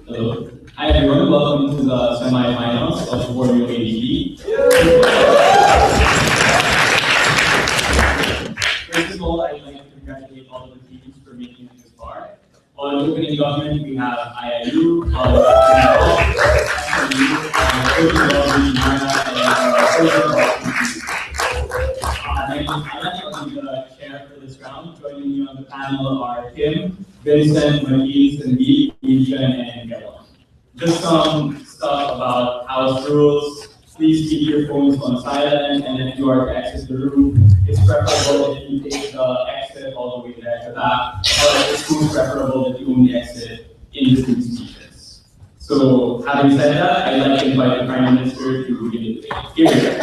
Hello. Hi everyone, welcome to the semi-finals of Borneo ABP. First of all, I'd like to congratulate all of the teams for making it this far. On the opening document, we have IIUM, I'm the chair for this round. Joining me on the panel are Kim, Vincent, Maniz, Sandeep, Nisha, and Gela. Just some stuff about house rules. Please keep your phones on silent, and if you are to exit the room, it's preferable that you take the exit all the way there to that, but it's preferable that you only exit in between speeches. So, having said that, I'd like to invite the Prime Minister to begin the debate. Here we go.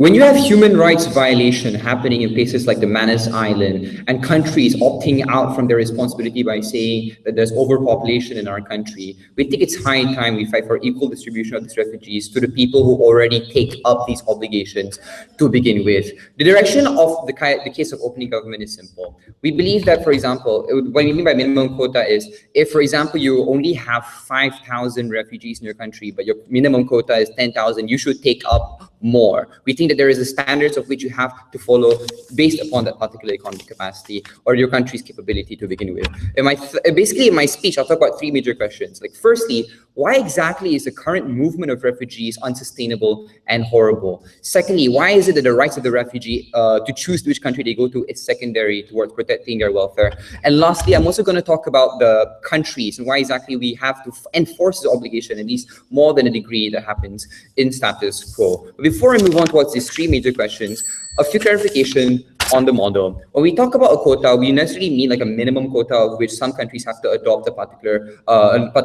When you have human rights violation happening in places like the Manus Island and countries opting out from their responsibility by saying that there's overpopulation in our country, we think it's high time we fight for equal distribution of these refugees to the people who already take up these obligations to begin with. The direction of the case of opening government is simple. We believe that, for example, what we mean by minimum quota is if, for example, you only have 5,000 refugees in your country, but your minimum quota is 10,000, you should take up more. We think that there is a standards of which you have to follow based upon that particular economic capacity or your country's capability to begin with. Basically, in my speech, I'll talk about three major questions. Like, firstly, why exactly is the current movement of refugees unsustainable and horrible? Secondly, why is it that the rights of the refugee to choose which country they go to is secondary towards protecting their welfare? And lastly, I'm also going to talk about the countries and why exactly we have to enforce this obligation, at least more than a degree that happens in status quo. But before I move on towards these three major questions, a few clarification on the model. When we talk about a quota, we necessarily mean like a minimum quota of which some countries have to adopt a particular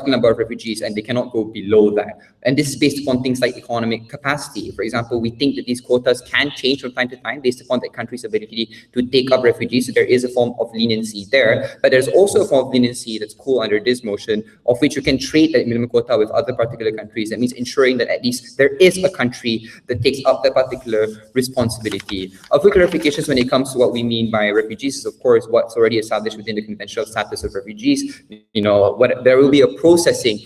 number of refugees, and they cannot go below that. And this is based upon things like economic capacity. For example, we think that these quotas can change from time to time based upon the country's ability to take up refugees. So there is a form of leniency there, but there's also a form of leniency that's cool under this motion, of which you can trade that minimum quota with other particular countries. That means ensuring that at least there is a country that takes up that particular responsibility. A quick clarifications when it comes to what we mean by refugees is, of course, what's already established within the conventional status of refugees. You know, there will be a processing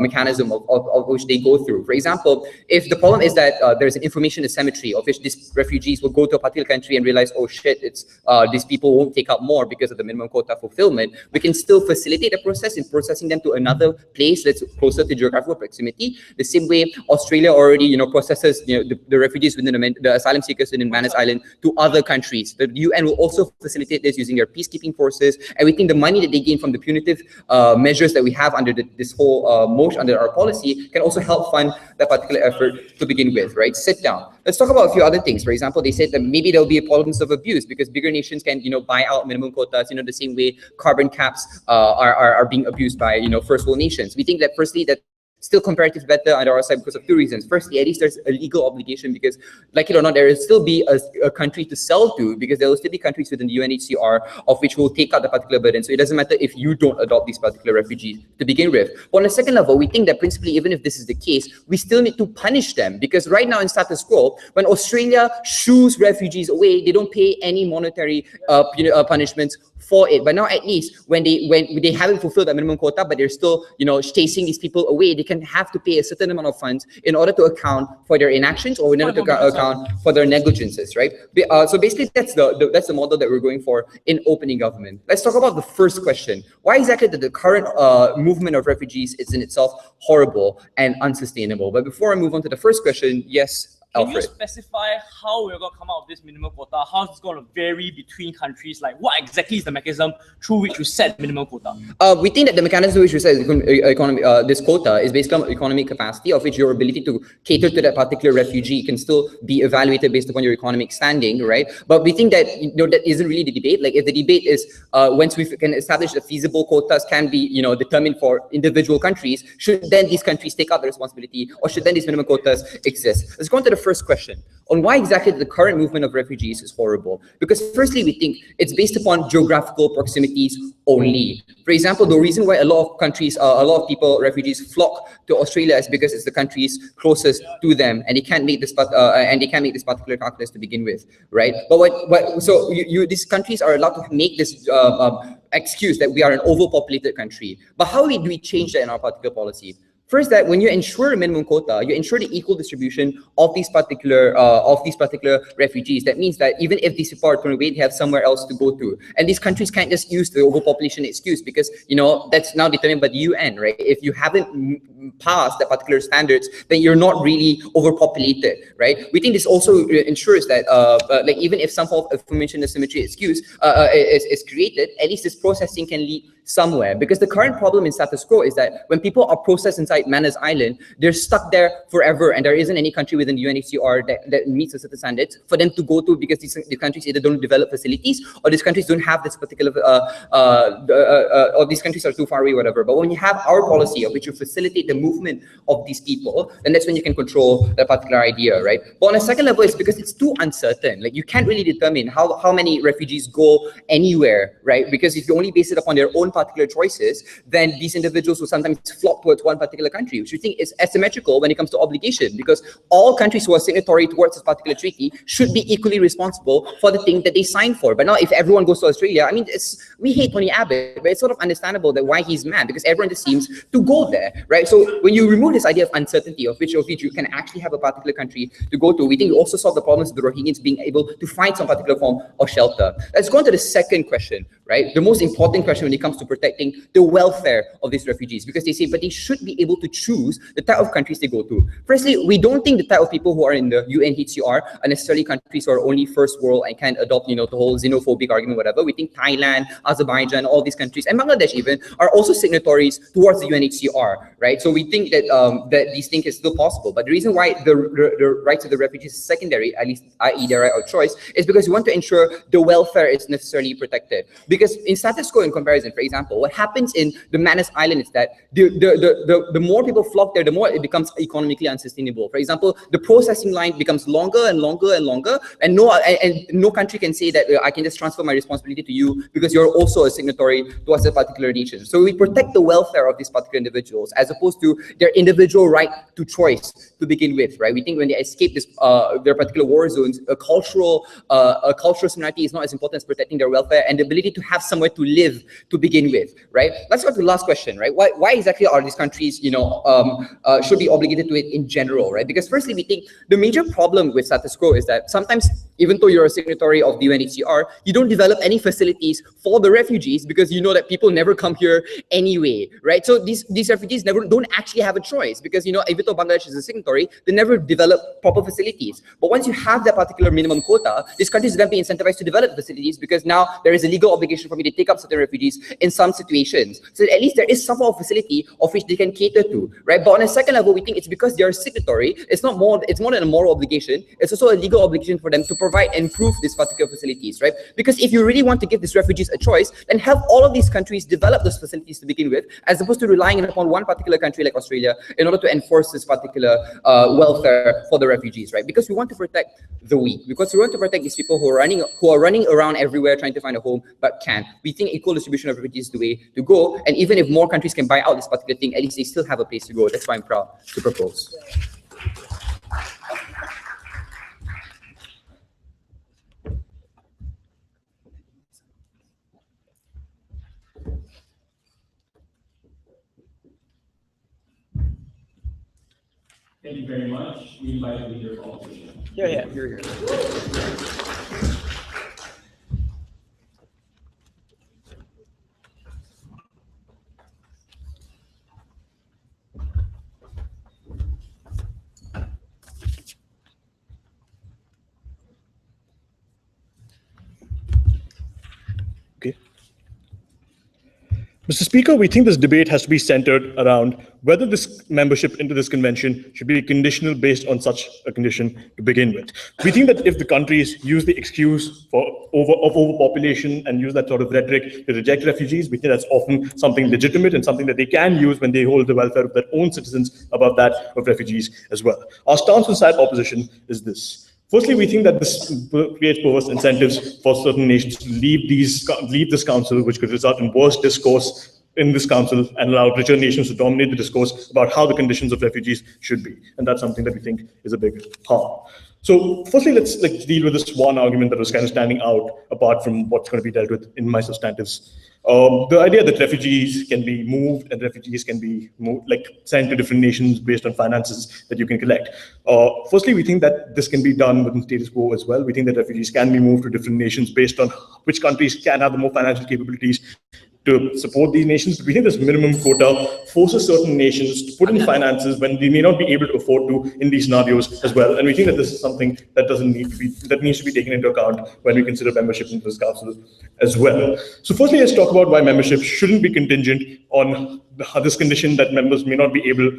mechanism of which they go through. For example, if the problem is that there's an information asymmetry of which these refugees will go to a particular country and realize, oh shit, it's these people won't take up more because of the minimum quota fulfillment, we can still facilitate the process in processing them to another place that's closer to geographical proximity. The same way Australia already, you know, processes, you know, the refugees within the asylum seekers within Manus Island to other countries. The UN will also facilitate this using their peacekeeping forces, and we think the money that they gain from the punitive measures that we have under this whole motion, under our policy, can also help fund that particular effort to begin with, right? Sit down. Let's talk about a few other things. For example, they said that maybe there'll be problems of abuse because bigger nations can, you know, buy out minimum quotas, you know, the same way carbon caps are being abused by, you know, first world nations. We think that firstly, that still comparatively better on our side because of two reasons. Firstly, at least there's a legal obligation because, like it or not, there will still be a country to sell to because there will still be countries within the UNHCR of which will take out the particular burden. So it doesn't matter if you don't adopt these particular refugees to begin with. But on a second level, we think that principally, even if this is the case, we still need to punish them because right now in status quo, when Australia shoos refugees away, they don't pay any monetary punishments for it. But now at least when they haven't fulfilled the minimum quota, but they're still, you know, chasing these people away, they can have to pay a certain amount of funds in order to account for their inactions or in order to account for their negligences, right? So basically that's the model that we're going for in opening government. Let's talk about the first question. Why exactly that the current movement of refugees is in itself horrible and unsustainable? But before I move on to the first question, yes, Can Alfred. you specify how we're going to come out of this minimum quota? How it's going to vary between countries? Like, what exactly is the mechanism through which you set minimum quota? We think that the mechanism through which we set this quota is based on economic capacity, of which your ability to cater to that particular refugee can still be evaluated based upon your economic standing, right? But we think that, you know, that isn't really the debate. Like, if the debate is once we can establish that feasible quotas can be, you know, determined for individual countries, should then these countries take up the responsibility, or should then these minimum quotas exist? Let's go on to the first question on why exactly the current movement of refugees is horrible. Because firstly, we think it's based upon geographical proximities only. For example, the reason why a lot of countries, a lot of people, refugees flock to Australia is because it's the countries closest to them, and they can't make this particular calculus to begin with, right? But so these countries are allowed to make this excuse that we are an overpopulated country. But how do we change that in our particular policy? First, that when you ensure a minimum quota, you ensure the equal distribution of these particular refugees. That means that even if these people are turning away, they have somewhere else to go to. And these countries can't just use the overpopulation excuse, because, you know, that's now determined by the UN, right? If you haven't passed that particular standards, then you're not really overpopulated, right? We think this also ensures that like, even if some form of information asymmetry excuse is created, at least this processing can lead somewhere. Because the current problem in status quo is that when people are processed inside Manus Island, they're stuck there forever, and there isn't any country within the UNHCR that meets a certain standards for them to go to, because these countries either don't develop facilities, or these countries don't have this particular or these countries are too far away, whatever. But when you have our policy of which you facilitate the movement of these people, then that's when you can control that particular idea, right? But on a second level, it's because it's too uncertain. Like, you can't really determine how many refugees go anywhere, right? Because if you only base it upon their own particular choices, then these individuals will sometimes flock towards one particular country, which we think is asymmetrical when it comes to obligation, because all countries who are signatory towards this particular treaty should be equally responsible for the thing that they signed for. But now, if everyone goes to Australia, I mean, we hate Tony Abbott, but it's sort of understandable that why he's mad, because everyone just seems to go there, right? So when you remove this idea of uncertainty, of which you can actually have a particular country to go to, we think we also solve the problems of the Rohingyans being able to find some particular form of shelter. Let's go on to the second question, right? The most important question when it comes to protecting the welfare of these refugees, because they say, but they should be able to choose the type of countries they go to. Firstly, we don't think the type of people who are in the UNHCR are necessarily countries who are only first world and can adopt, you know, the whole xenophobic argument, whatever. We think Thailand, Azerbaijan, all these countries, and Bangladesh even, are also signatories towards the UNHCR, right? So we think that that these things is still possible. But the reason why the rights of the refugees is secondary, at least, i.e. their right of choice, is because we want to ensure the welfare is necessarily protected. Because in status quo, in comparison, for example, what happens in the Manus Island is that the more people flock there, the more it becomes economically unsustainable. For example, the processing line becomes longer and longer and longer, and no country can say that I can just transfer my responsibility to you because you're also a signatory towards a particular nation. So we protect the welfare of these particular individuals as opposed to their individual right to choice to begin with, right? We think when they escape this their particular war zones, a cultural similarity is not as important as protecting their welfare and the ability to have somewhere to live to begin with, right? Let's go to the last question, right? Why exactly are these countries, you know, should be obligated to it in general, right? Because firstly, we think the major problem with status quo is that sometimes, even though you're a signatory of the UNHCR, you don't develop any facilities for the refugees because you know that people never come here anyway, right? So these refugees don't actually have a choice because, you know, even though Bangladesh is a signatory, they never develop proper facilities. But once you have that particular minimum quota, these countries are going to be incentivized to develop facilities because now there is a legal obligation for me to take up certain refugees in some situations. So at least there is some form of facility of which they can cater to, right? But on a second level, we think it's because they're a signatory. It's more than a moral obligation. It's also a legal obligation for them to provide and improve these particular facilities, right? Because if you really want to give these refugees a choice, then help all of these countries develop those facilities to begin with, as opposed to relying upon one particular country like Australia in order to enforce this particular welfare for the refugees, right? Because we want to protect the weak, because we want to protect these people who are running around everywhere trying to find a home but can't. We think equal distribution of refugees is the way to go, and even if more countries can buy out this particular thing, at least they still have a place to go. That's why I'm proud to propose. Thank you very much. We invite the leader of opposition. Yeah, here. Okay. Mr. Speaker, we think this debate has to be centered around whether this membership into this convention should be conditional based on such a condition to begin with. We think that if the countries use the excuse of overpopulation and use that sort of rhetoric to reject refugees, we think that's often something legitimate and something that they can use when they hold the welfare of their own citizens above that of refugees as well. Our stance on side opposition is this. Firstly, we think that this creates perverse incentives for certain nations to leave this council, which could result in worse discourse in this council and allow richer nations to dominate the discourse about how the conditions of refugees should be. And that's something that we think is a big harm. So firstly, let's deal with this one argument that was kind of standing out apart from what's going to be dealt with in my substantives. The idea that refugees can be moved and refugees can be sent to different nations based on finances that you can collect. Firstly, we think that this can be done within status quo as well. We think that refugees can be moved to different nations based on which countries can have the more financial capabilities to support these nations. But we think this minimum quota forces certain nations to put in finances when they may not be able to afford to in these scenarios as well. And we think that this is something that needs to be taken into account when we consider membership into this council as well. So firstly, let's talk about why membership shouldn't be contingent on this condition that members may not be able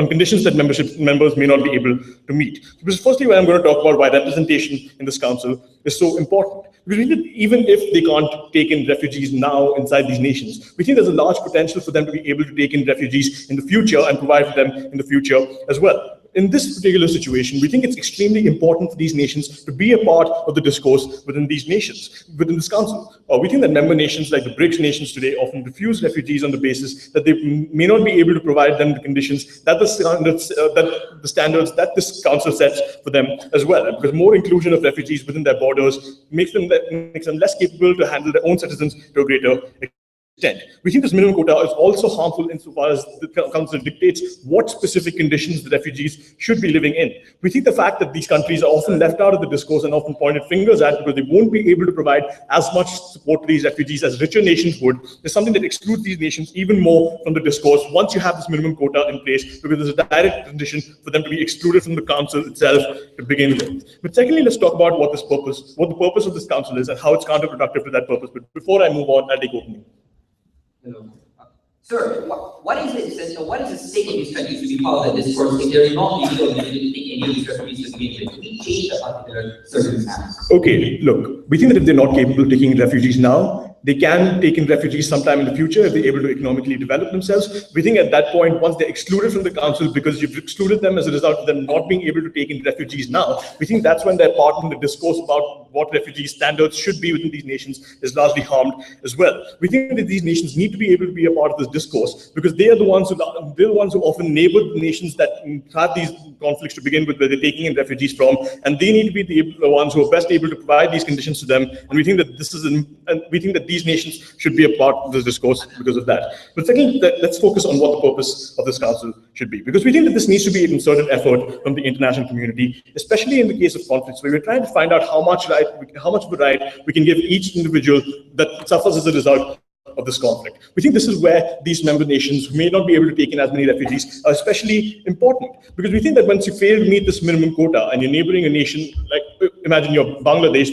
conditions that members may not be able to meet. Because firstly, I'm going to talk about why representation in this council is so important. Because we think that even if they can't take in refugees now inside these nations, we think there's a large potential for them to be able to take in refugees in the future and provide for them in the future as well. In this particular situation, we think it's extremely important for these nations to be a part of the discourse within these nations, within this council. We think that member nations like the BRICS nations today often refuse refugees on the basis that they may not be able to provide them the conditions that the standards that this council sets for them as well. Because more inclusion of refugees within their borders makes them less capable to handle their own citizens to a greater extent. We think this minimum quota is also harmful insofar as the council dictates what specific conditions the refugees should be living in. We think the fact that these countries are often left out of the discourse and often pointed fingers at because they won't be able to provide as much support to these refugees as richer nations would is something that excludes these nations even more from the discourse once you have this minimum quota in place, because there's a direct condition for them to be excluded from the council itself to begin with. But secondly, let's talk about what the purpose of this council is and how it's counterproductive to that purpose. But before I move on, I'll take opening. Hello. Sir, what is the essential? What is the stake of these countries to be part of the discourse if they're not legal and they didn't take any of these refugees to begin with? We change that particular circumstance. Okay, look, we think that if they're not capable of taking refugees now, they can take in refugees sometime in the future if they're able to economically develop themselves. We think at that point, once they're excluded from the council because you've excluded them as a result of them not being able to take in refugees now, we think that's when they're part in the discourse about what refugee standards should be within these nations is largely harmed as well. We think that these nations need to be able to be a part of this discourse because they are the ones who often neighbor the nations that have these conflicts to begin with, where they're taking in refugees from, and they need to be the ones who are best able to provide these conditions to them. And we think that these nations should be a part of this discourse because of that. But second, let's focus on what the purpose of this council should be, because we think that this needs to be a concerted effort from the international community, especially in the case of conflicts, where we're trying to find out how much of a right we can give each individual that suffers as a result of this conflict. We think this is where these member nations who may not be able to take in as many refugees are especially important, because we think that once you fail to meet this minimum quota and you're neighboring a nation, like imagine you're Bangladesh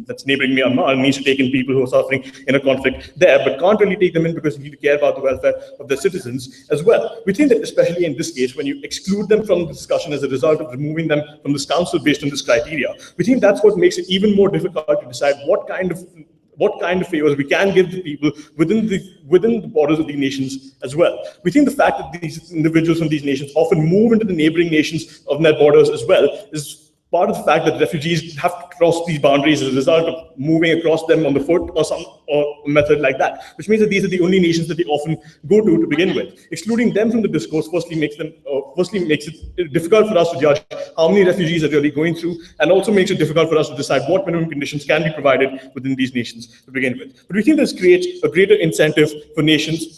that's neighboring Myanmar and needs to take in people who are suffering in a conflict there, but can't really take them in because you need to care about the welfare of their citizens as well. We think that especially in this case, when you exclude them from the discussion as a result of removing them from this council based on this criteria, we think that's what makes it even more difficult to decide what kind of favors we can give to people within the borders of these nations as well. We think the fact that these individuals from these nations often move into the neighboring nations of their borders as well is part of the fact that refugees have to cross these boundaries as a result of moving across them on the foot or some method like that, which means that these are the only nations that they often go to begin with. Excluding them from the discourse firstly makes it difficult for us to judge how many refugees are really going through, and also makes it difficult for us to decide what minimum conditions can be provided within these nations to begin with. But we think this creates a greater incentive for nations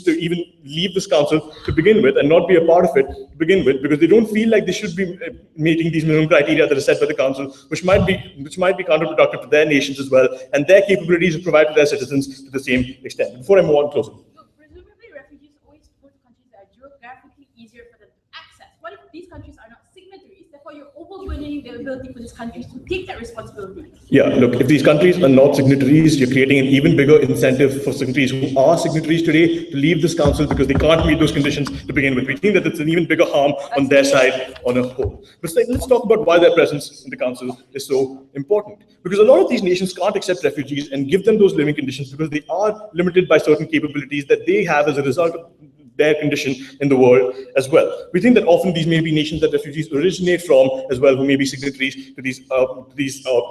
to even leave this council to begin with and not be a part of it to begin with, because they don't feel like they should be meeting these minimum criteria that are set by the council, which might be counterproductive to their nations as well, and their capabilities to provide to their citizens to the same extent. Before I move on closer. Presumably, refugees always go to countries that are geographically easier for them to access. What if these countries are not signatories? Therefore, you're overburdening the ability for these countries to take that responsibility. Yeah, look, if these countries are not signatories, you're creating an even bigger incentive for countries who are signatories today to leave this council because they can't meet those conditions to begin with. We think that it's an even bigger harm on their side on a whole. But let's talk about why their presence in the council is so important. Because a lot of these nations can't accept refugees and give them those living conditions because they are limited by certain capabilities that they have as a result of their condition in the world as well. We think that often these may be nations that refugees originate from as well, who may be signatories to these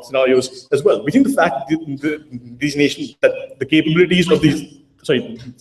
scenarios as well. We think the fact that these nations, that the capabilities of these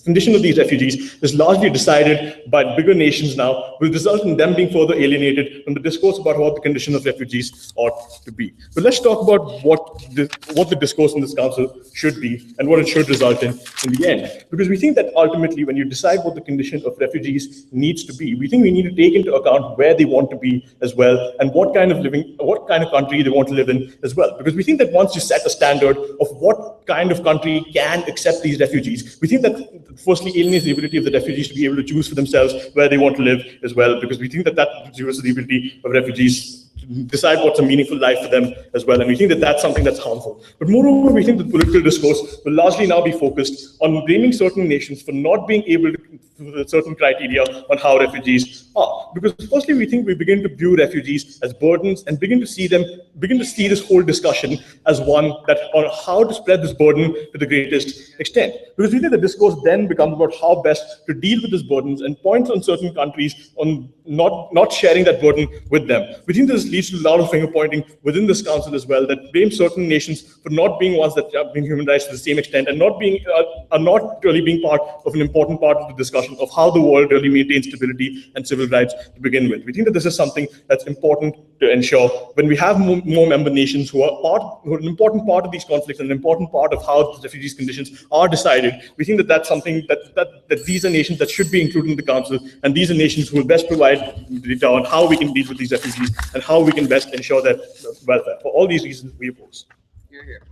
condition of these refugees is largely decided by bigger nations now, will result in them being further alienated from the discourse about what the condition of refugees ought to be. But let's talk about what the discourse in this council should be and what it should result in the end. Because we think that ultimately, when you decide what the condition of refugees needs to be, we think we need to take into account where they want to be as well, and what kind of country they want to live in as well. Because we think that once you set a standard of what kind of country can accept these refugees, we think that firstly alienates the ability of the refugees to be able to choose for themselves where they want to live as well, because we think that gives the ability of refugees to decide what's a meaningful life for them as well, and we think that that's something that's harmful. But moreover, we think that political discourse will largely now be focused on blaming certain nations for not being able to fulfill certain criteria on how refugees are. Because firstly, we think we begin to view refugees as burdens and begin to see this whole discussion as one that on how to spread this burden to the greatest extent. Because we think the discourse then becomes about how best to deal with these burdens and points on certain countries on not sharing that burden with them. We think this leads to a lot of finger pointing within this council as well, that blame certain nations for not being ones that are being human rights to the same extent and not really being part of an important part of the discussion of how the world really maintains stability and civil rights to begin with. We think that this is something that's important to ensure when we have more member nations who are an important part of these conflicts and an important part of how the refugees' conditions are decided. We think that that's something that these are nations that should be included in the council, and these are nations who will best provide data on how we can deal with these refugees and how we can best ensure their welfare. For all these reasons, we oppose. Here.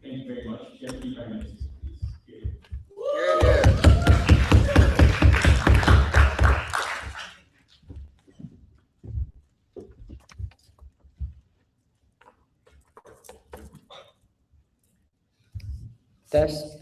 Thank you very much. Deputy Prime Minister, please. Test.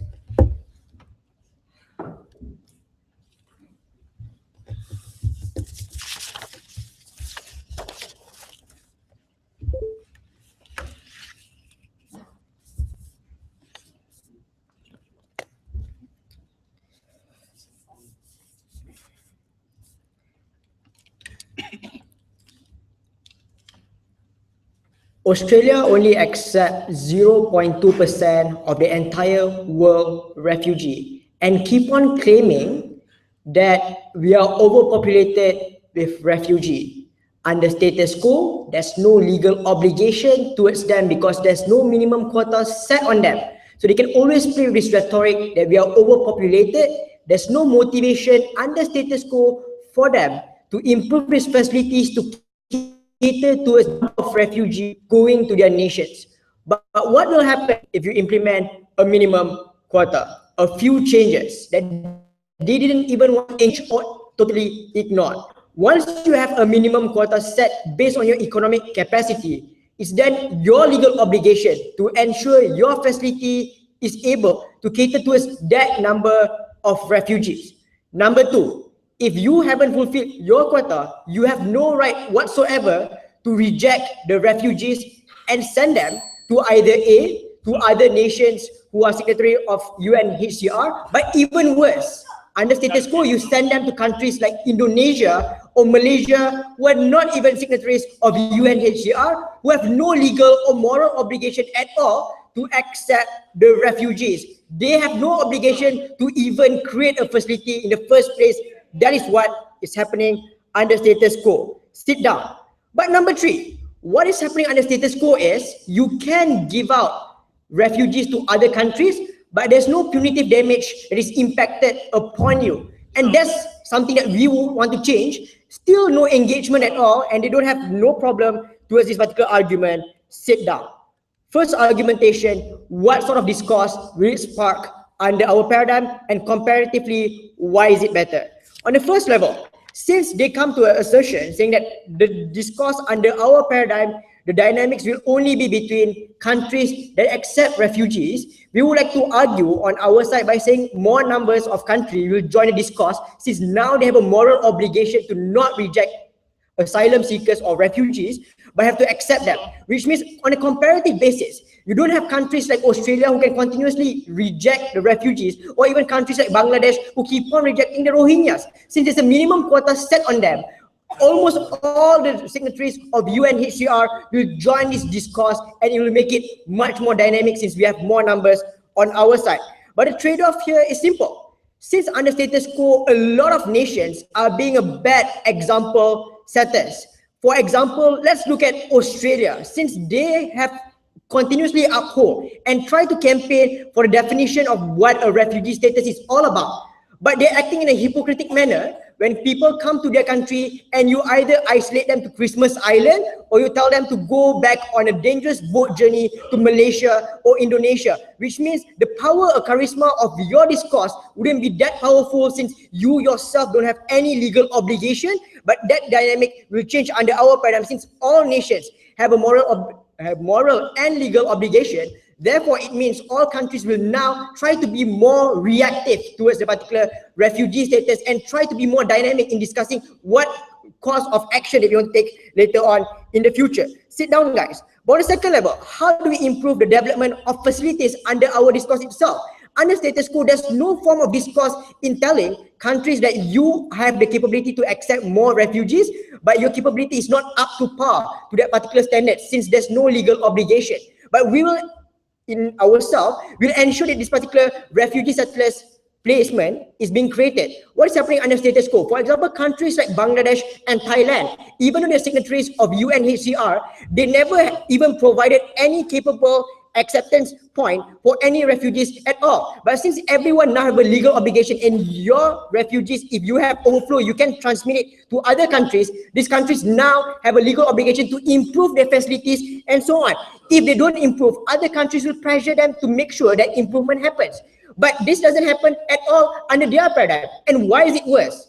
Australia only accepts 0.2% of the entire world refugee and keep on claiming that we are overpopulated with refugee. Under status quo, there's no legal obligation towards them because there's no minimum quota set on them. So they can always play with this rhetoric that we are overpopulated. There's no motivation under status quo for them to improve these facilities to cater to a number of refugees going to their nations. But what will happen if you implement a minimum quota? A few changes that they didn't even want to change or totally ignored. Once you have a minimum quota set based on your economic capacity, it's then your legal obligation to ensure your facility is able to cater to that number of refugees. Number two, if you haven't fulfilled your quota, you have no right whatsoever to reject the refugees and send them to either to other nations who are signatory of UNHCR, but even worse, Under status quo, you send them to countries like Indonesia or Malaysia, who are not even signatories of UNHCR, who have no legal or moral obligation at all to accept the refugees. They have no obligation to even create a facility in the first place. That is what is happening under status quo. Sit down. But number 3, what is happening under status quo is you can give out refugees to other countries, but there's no punitive damage that is impacted upon you. And that's something that we want to change. Still no engagement at all, and they don't have no problem towards this particular argument. Sit down. First argumentation, what sort of discourse will it spark under our paradigm, and comparatively, why is it better? On the first level, since they come to an assertion saying that the discourse under our paradigm, the dynamics will only be between countries that accept refugees, we would like to argue on our side by saying more numbers of countries will join the discourse, since now they have a moral obligation to not reject asylum seekers or refugees, but have to accept them, which means on a comparative basis, you don't have countries like Australia who can continuously reject the refugees, or even countries like Bangladesh who keep on rejecting the Rohingyas. Since there's a minimum quota set on them, almost all the signatories of UNHCR will join this discourse, and it will make it much more dynamic since we have more numbers on our side. But the trade-off here is simple. Since under status quo, a lot of nations are being a bad example setters. For example, let's look at Australia. Since they have continuously uphold and try to campaign for the definition of what a refugee status is all about, but they're acting in a hypocritical manner when people come to their country and you either isolate them to Christmas Island or you tell them to go back on a dangerous boat journey to Malaysia or Indonesia, which means the power or charisma of your discourse wouldn't be that powerful since you yourself don't have any legal obligation. But that dynamic will change under our paradigm since all nations have a moral and legal obligation. Therefore, it means all countries will now try to be more reactive towards the particular refugee status and try to be more dynamic in discussing what course of action that you want to take later on in the future. Sit down, guys. But on the second level, how do we improve the development of facilities under our discourse itself? Under status quo, there's no form of discourse in telling countries that you have the capability to accept more refugees, but your capability is not up to par to that particular standard since there's no legal obligation. But we will, in ourselves, will ensure that this particular refugee settlers placement is being created. What is happening under status quo? For example, countries like Bangladesh and Thailand, even though they're signatories of UNHCR, they never even provided any capable acceptance point for any refugees at all. But since everyone now have a legal obligation, and your refugees, if you have overflow, you can transmit it to other countries. These countries now have a legal obligation to improve their facilities and so on. If they don't improve, other countries will pressure them to make sure that improvement happens. But this doesn't happen at all under their paradigm. And why is it worse?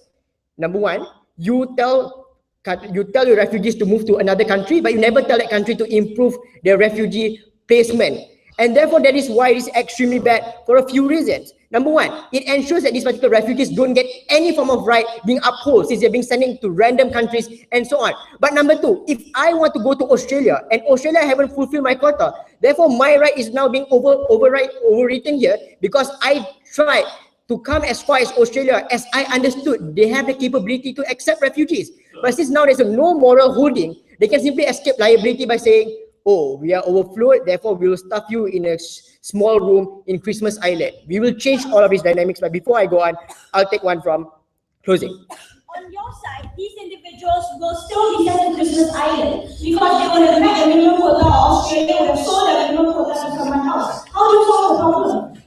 Number one, you tell your refugees to move to another country, but you never tell that country to improve their refugee placement. And therefore, that is why it is extremely bad for a few reasons. Number one, it ensures that these particular refugees don't get any form of right being upheld since they're being sent to random countries and so on. But number two, if I want to go to Australia and Australia haven't fulfilled my quota, therefore my right is now being overwritten here because I tried to come as far as Australia as I understood they have the capability to accept refugees. But since now there's no moral holding, they can simply escape liability by saying, oh, we are overflowed, therefore we will stuff you in a small room in Christmas Island. We will change all of these dynamics, but before I go on, I'll take one from closing. On your side, these individuals will still be sent to Christmas Island because they will have met the minimum quota, or Australia will have sold the minimum quota to someone else. How do you solve the problem?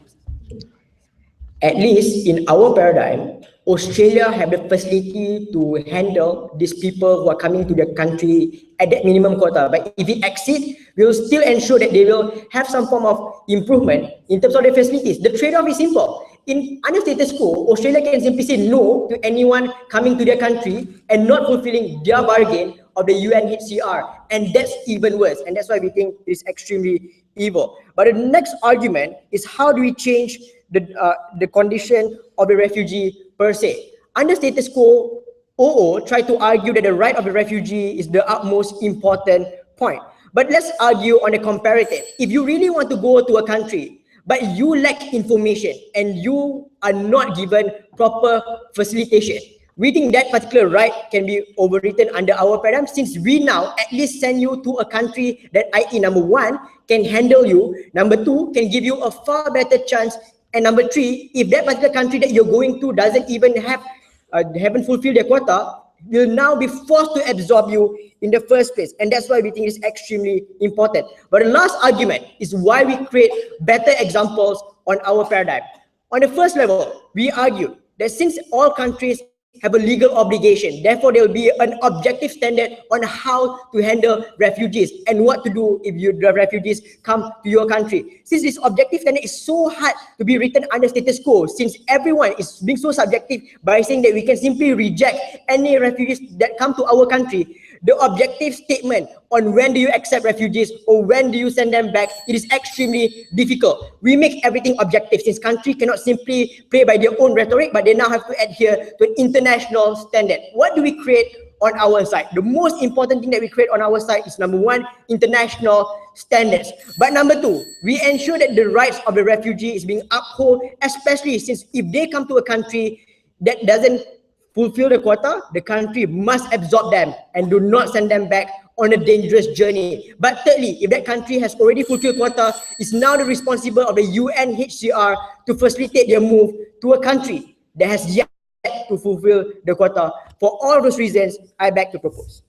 At least in our paradigm, Australia have the facility to handle these people who are coming to their country at that minimum quota. But if it exceeds, we will still ensure that they will have some form of improvement in terms of their facilities. The trade-off is simple. In under status quo, Australia can simply say no to anyone coming to their country and not fulfilling their bargain of the UNHCR. And that's even worse. And that's why we think it's extremely evil. But the next argument is how do we change the condition of the refugee per se. Under status quo, OO tried to argue that the right of the refugee is the utmost important point. But let's argue on a comparative. If you really want to go to a country, but you lack information and you are not given proper facilitation. We think that particular right can be overwritten under our paradigm, since we now at least send you to a country that, i.e. number one, can handle you, number two, can give you a far better chance, and number three, if that particular country that you're going to doesn't even haven't fulfilled their quota, will now be forced to absorb you in the first place. And that's why we think it's extremely important. But the last argument is why we create better examples on our paradigm. On the first level, we argue that since all countries have a legal obligation, therefore there will be an objective standard on how to handle refugees and what to do if the refugees come to your country. Since this objective standard is so hard to be written under status quo, since everyone is being so subjective by saying that we can simply reject any refugees that come to our country, the objective statement on when do you accept refugees or when do you send them back, it is extremely difficult. We make everything objective, since countries cannot simply play by their own rhetoric, but they now have to adhere to an international standard. What do we create on our side? The most important thing that we create on our side is, number one, international standards. But number two, we ensure that the rights of the refugee is being upheld, especially since if they come to a country that doesn't fulfill the quota, the country must absorb them and do not send them back on a dangerous journey. But thirdly, if that country has already fulfilled quota, it's now the responsible of the UNHCR to facilitate their move to a country that has yet to fulfill the quota. For all those reasons, I beg to propose.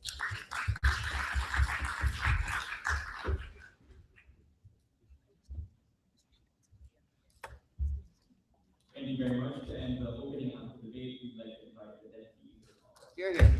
Thank you very much. To end the opening of the debate, we'd like to invite the deputy. Here, here.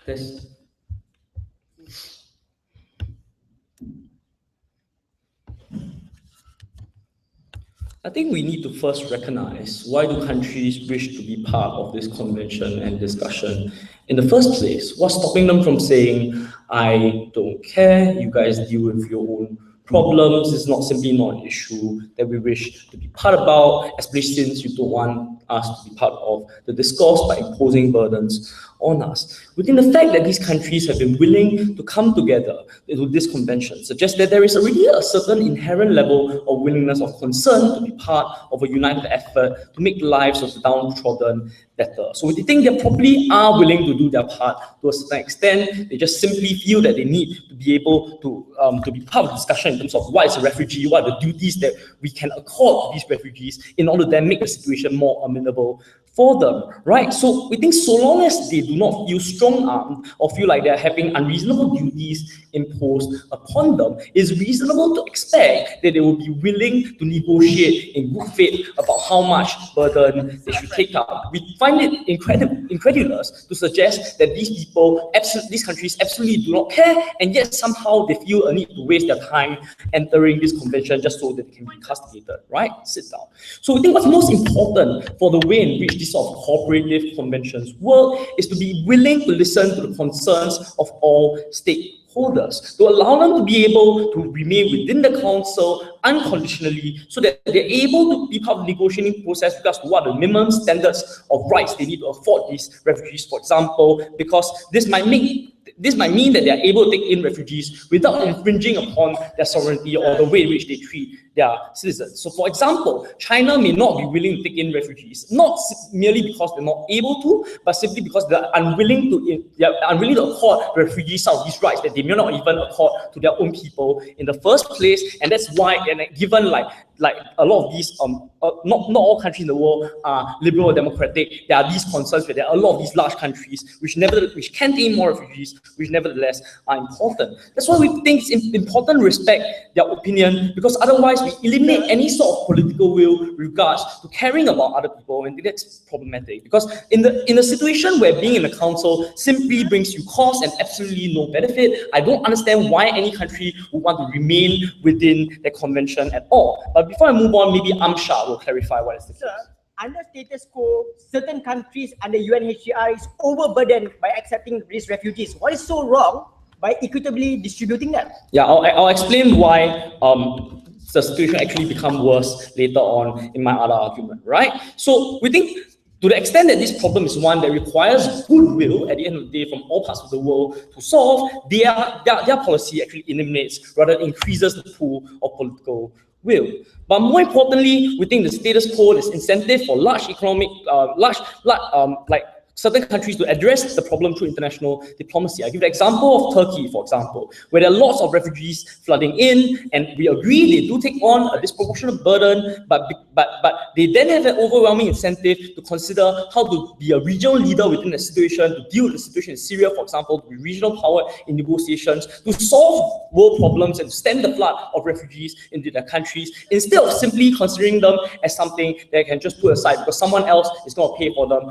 This. I think we need to first recognize, why do countries wish to be part of this convention and discussion in the first place? What's stopping them from saying, I don't care, you guys deal with your own problems, it's not simply not an issue that we wish to be part about, especially since you don't want us to be part of the discourse by imposing burdens on us. Within the fact that these countries have been willing to come together into this convention suggests that there is already a certain inherent level of willingness of concern to be part of a united effort to make the lives of the downtrodden better. So we think they probably are willing to do their part to a certain extent. They just simply feel that they need to be able to be part of the discussion in terms of what is a refugee, what are the duties that we can accord to these refugees in order to then make the situation more amenable for them, right? So we think so long as they do not feel strong-armed or feel like they're having unreasonable duties imposed upon them, it's reasonable to expect that they will be willing to negotiate in good faith about how much burden they should take up. We find it incredulous to suggest that these countries absolutely do not care, and yet somehow they feel a need to waste their time entering this convention just so that they can be castigated, right? Sit down. So we think what's most important for the way in which these sort of cooperative conventions work is to be willing to listen to the concerns of all stakeholders, to allow them to be able to remain within the council unconditionally so that they're able to be part of the negotiating process because what are the minimum standards of rights they need to afford these refugees, for example, because this might mean that they are able to take in refugees without infringing upon their sovereignty or the way in which they treat their citizens. So for example, China may not be willing to take in refugees, not merely because they're not able to, but simply because they're unwilling to accord refugees some of these rights that they may not even accord to their own people in the first place. And that's why, and given like a lot of these, not all countries in the world are liberal or democratic, there are these concerns where there are a lot of these large countries which can take in more refugees, which nevertheless are important. That's why we think it's important to respect their opinion, because otherwise otherwise we eliminate any sort of political will with regards to caring about other people, and that's problematic. Because in a situation where being in the council simply brings you cost and absolutely no benefit, I don't understand why any country would want to remain within the convention at all. But before I move on, maybe Amsha will clarify what is the case. Under status quo, certain countries under UNHCR is overburdened by accepting these refugees. What is so wrong by equitably distributing them? Yeah, I'll explain why the situation actually become worse later on in my other argument, right? So we think to the extent that this problem is one that requires goodwill at the end of the day from all parts of the world to solve, their policy actually eliminates rather than increases the pool of political will. But more importantly, we think the status quo is incentive for large economic, like certain countries to address the problem through international diplomacy. I give the example of Turkey, for example, where there are lots of refugees flooding in, and we agree they do take on a disproportionate burden, but they then have an overwhelming incentive to consider how to be a regional leader within the situation, to deal with the situation in Syria, for example, to be regional power in negotiations, to solve world problems and to stem the flood of refugees into their countries, instead of simply considering them as something they can just put aside because someone else is going to pay for them